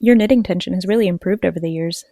Your knitting tension has really improved over the years.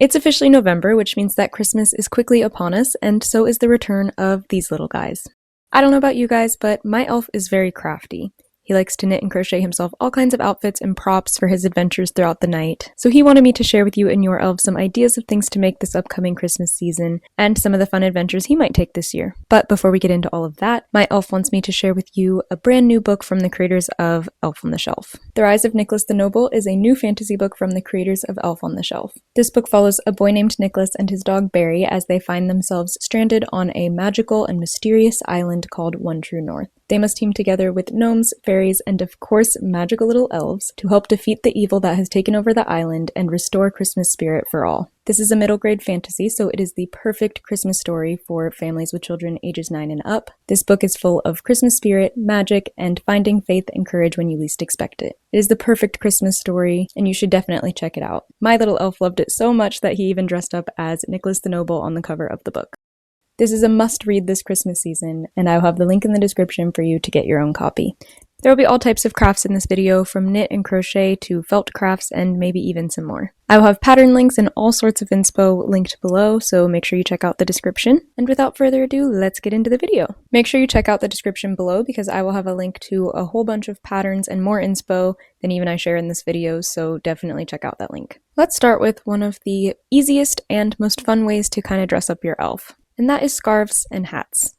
It's officially November, which means that Christmas is quickly upon us, and so is the return of these little guys. I don't know about you guys, but my elf is very crafty. He likes to knit and crochet himself all kinds of outfits and props for his adventures throughout the night. So he wanted me to share with you and your elves some ideas of things to make this upcoming Christmas season and some of the fun adventures he might take this year. But before we get into all of that, my elf wants me to share with you a brand new book from the creators of Elf on the Shelf. The Rise of Nicholas the Noble is a new fantasy book from the creators of Elf on the Shelf. This book follows a boy named Nicholas and his dog Barry as they find themselves stranded on a magical and mysterious island called One True North. They must team together with gnomes, fairies, and of course magical little elves to help defeat the evil that has taken over the island and restore Christmas spirit for all. This is a middle grade fantasy, so it is the perfect Christmas story for families with children ages 9 and up. This book is full of Christmas spirit, magic, and finding faith and courage when you least expect it. It is the perfect Christmas story, and you should definitely check it out. My little elf loved it so much that he even dressed up as Nicholas the Noble on the cover of the book. This is a must-read this Christmas season, and I'll have the link in the description for you to get your own copy. There will be all types of crafts in this video, from knit and crochet to felt crafts and maybe even some more. I will have pattern links and all sorts of inspo linked below, so make sure you check out the description. And without further ado, let's get into the video. Make sure you check out the description below because I will have a link to a whole bunch of patterns and more inspo than even I share in this video, so definitely check out that link. Let's start with one of the easiest and most fun ways to kind of dress up your elf, and that is scarves and hats.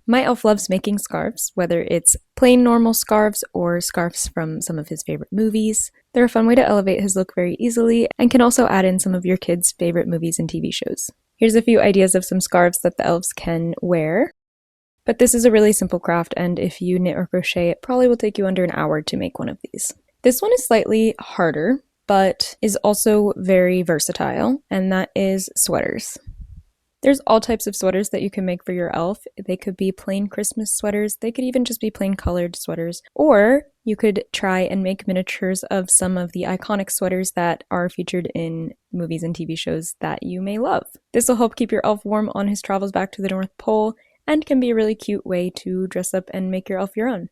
My elf loves making scarves, whether it's plain normal scarves or scarves from some of his favorite movies. They're a fun way to elevate his look very easily and can also add in some of your kids' favorite movies and TV shows. Here's a few ideas of some scarves that the elves can wear. But this is a really simple craft, and if you knit or crochet, it probably will take you under an hour to make one of these. This one is slightly harder, but is also very versatile, and that is sweaters. There's all types of sweaters that you can make for your elf. They could be plain Christmas sweaters, they could even just be plain colored sweaters, or you could try and make miniatures of some of the iconic sweaters that are featured in movies and TV shows that you may love. This will help keep your elf warm on his travels back to the North Pole and can be a really cute way to dress up and make your elf your own.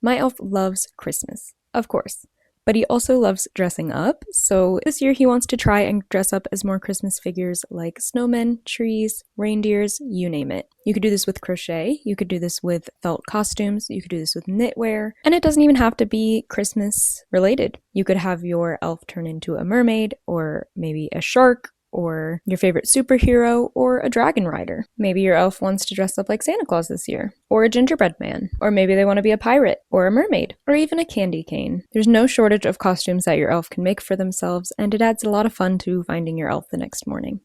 My elf loves Christmas, of course. But he also loves dressing up, so this year he wants to try and dress up as more Christmas figures like snowmen, trees, reindeers, you name it. You could do this with crochet, you could do this with felt costumes, you could do this with knitwear, and it doesn't even have to be Christmas related. You could have your elf turn into a mermaid, or maybe a shark, or your favorite superhero, or a dragon rider. Maybe your elf wants to dress up like Santa Claus this year, or a gingerbread man, or maybe they want to be a pirate, or a mermaid, or even a candy cane. There's no shortage of costumes that your elf can make for themselves, and it adds a lot of fun to finding your elf the next morning.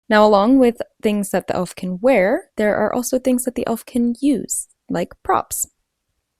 Now, along with things that the elf can wear, there are also things that the elf can use, like props.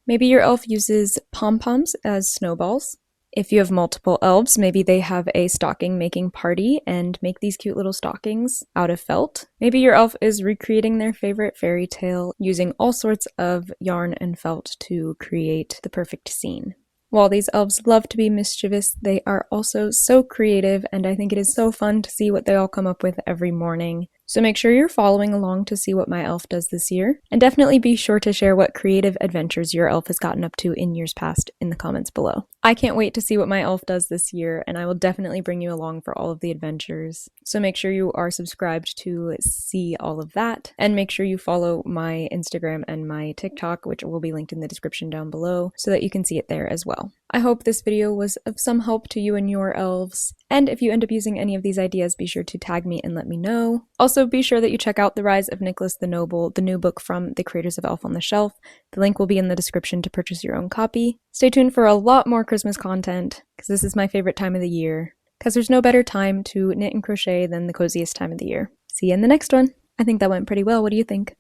Maybe your elf uses pom-poms as snowballs. If you have multiple elves, maybe they have a stocking making party and make these cute little stockings out of felt. Maybe your elf is recreating their favorite fairy tale using all sorts of yarn and felt to create the perfect scene. While these elves love to be mischievous, they are also so creative, and I think it is so fun to see what they all come up with every morning. So make sure you're following along to see what my elf does this year, and definitely be sure to share what creative adventures your elf has gotten up to in years past in the comments below. I can't wait to see what my elf does this year, and I will definitely bring you along for all of the adventures. So make sure you are subscribed to see all of that, and make sure you follow my Instagram and my TikTok, which will be linked in the description down below, so that you can see it there as well. I hope this video was of some help to you and your elves, and if you end up using any of these ideas, be sure to tag me and let me know. Also, be sure that you check out The Rise of Nicholas the Noble, the new book from the creators of Elf on the Shelf. The link will be in the description to purchase your own copy. Stay tuned for a lot more Christmas content, because this is my favorite time of the year, because there's no better time to knit and crochet than the coziest time of the year. See you in the next one! I think that went pretty well, what do you think?